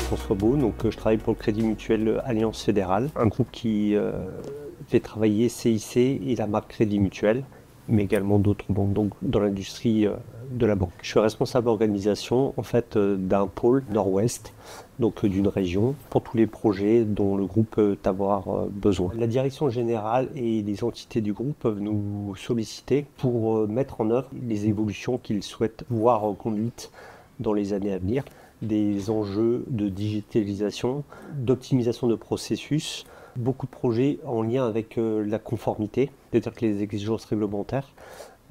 François Beau, je travaille pour le Crédit Mutuel Alliance Fédérale, un groupe qui fait travailler CIC et la marque Crédit Mutuel, mais également d'autres banques dans l'industrie de la banque. Je suis responsable d'organisation d'un pôle nord-ouest, d'une région, pour tous les projets dont le groupe peut avoir besoin. La direction générale et les entités du groupe peuvent nous solliciter pour mettre en œuvre les évolutions qu'ils souhaitent voir conduites dans les années à venir, des enjeux de digitalisation, d'optimisation de processus, beaucoup de projets en lien avec la conformité, c'est-à-dire que les exigences réglementaires,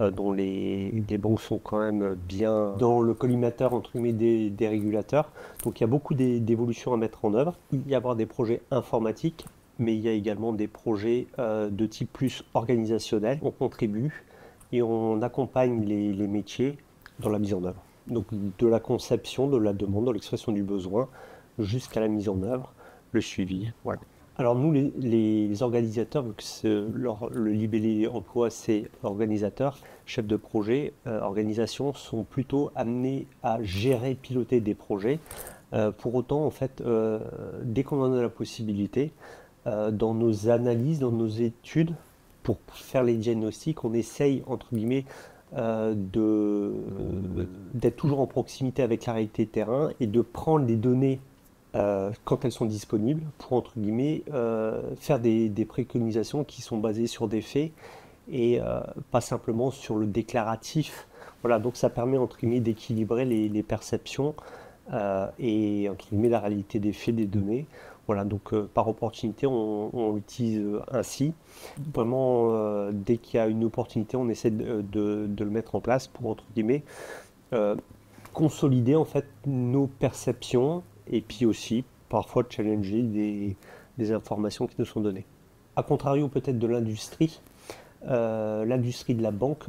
dont les banques sont quand même bien dans le collimateur entre guillemets des régulateurs. Donc il y a beaucoup d'évolutions à mettre en œuvre. Il y a avoir des projets informatiques, mais il y a également des projets de type plus organisationnel. On contribue et on accompagne les métiers dans la mise en œuvre. Donc de la conception, de la demande, de l'expression du besoin, jusqu'à la mise en œuvre, le suivi. Voilà. Alors nous, les organisateurs, vu que le libellé emploi, c'est organisateur, chef de projet, organisation, sont plutôt amenés à gérer, piloter des projets. Pour autant, dès qu'on en a la possibilité, dans nos analyses, dans nos études, pour faire les diagnostics, on essaye, entre guillemets, d'être toujours en proximité avec la réalité terrain et de prendre les données quand elles sont disponibles pour, entre guillemets, faire des préconisations qui sont basées sur des faits et pas simplement sur le déclaratif. Voilà, donc ça permet, entre guillemets, d'équilibrer les perceptions et, entre guillemets, la réalité des faits, des données. Voilà, par opportunité, on l'utilise ainsi. Vraiment, dès qu'il y a une opportunité, on essaie de le mettre en place pour, entre guillemets, consolider nos perceptions et puis aussi parfois challenger des informations qui nous sont données. A contrario peut-être de l'industrie, l'industrie de la banque,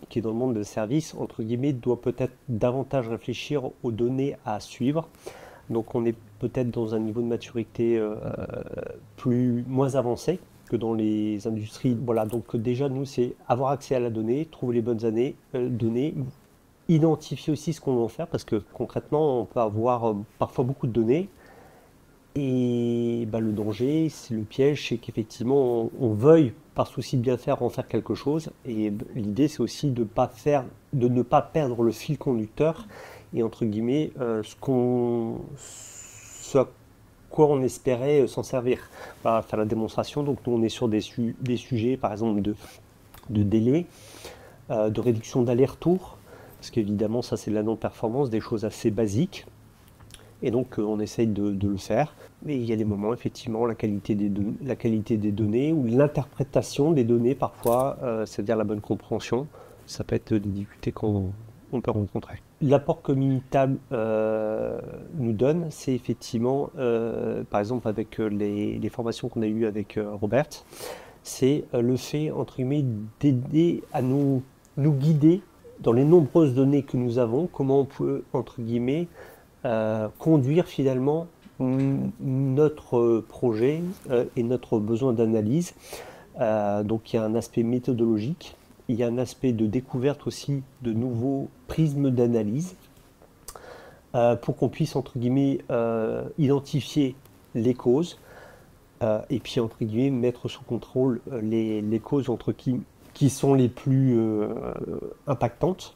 qui est dans le monde des services, entre guillemets, doit peut-être davantage réfléchir aux données à suivre. Donc on est peut-être dans un niveau de maturité moins avancé que dans les industries. Voilà, donc déjà nous c'est avoir accès à la donnée, trouver les bonnes données, identifier aussi ce qu'on veut en faire, parce que concrètement on peut avoir parfois beaucoup de données et le danger, c'est le piège, c'est qu'effectivement on veuille par souci de bien faire en faire quelque chose, et l'idée c'est aussi de ne pas perdre le fil conducteur et, entre guillemets, ce à quoi on espérait s'en servir. Voilà, faire la démonstration. Donc nous on est sur des sujets par exemple de délai, de réduction d'aller-retour, parce qu'évidemment ça c'est de la non-performance, des choses assez basiques, et donc on essaye de le faire. Mais il y a des moments, effectivement, la qualité des données ou l'interprétation des données parfois, c'est-à-dire la bonne compréhension, ça peut être des difficultés qu'on peut rencontrer. L'apport que Minitab nous donne, c'est effectivement, par exemple avec les formations qu'on a eues avec Robert, c'est le fait, entre guillemets, d'aider à nous guider dans les nombreuses données que nous avons, comment on peut, entre guillemets, conduire finalement notre projet et notre besoin d'analyse. Donc il y a un aspect méthodologique, il y a un aspect de découverte aussi de nouveaux prismes d'analyse pour qu'on puisse, entre guillemets, identifier les causes et puis, entre guillemets, mettre sous contrôle les causes qui sont les plus impactantes.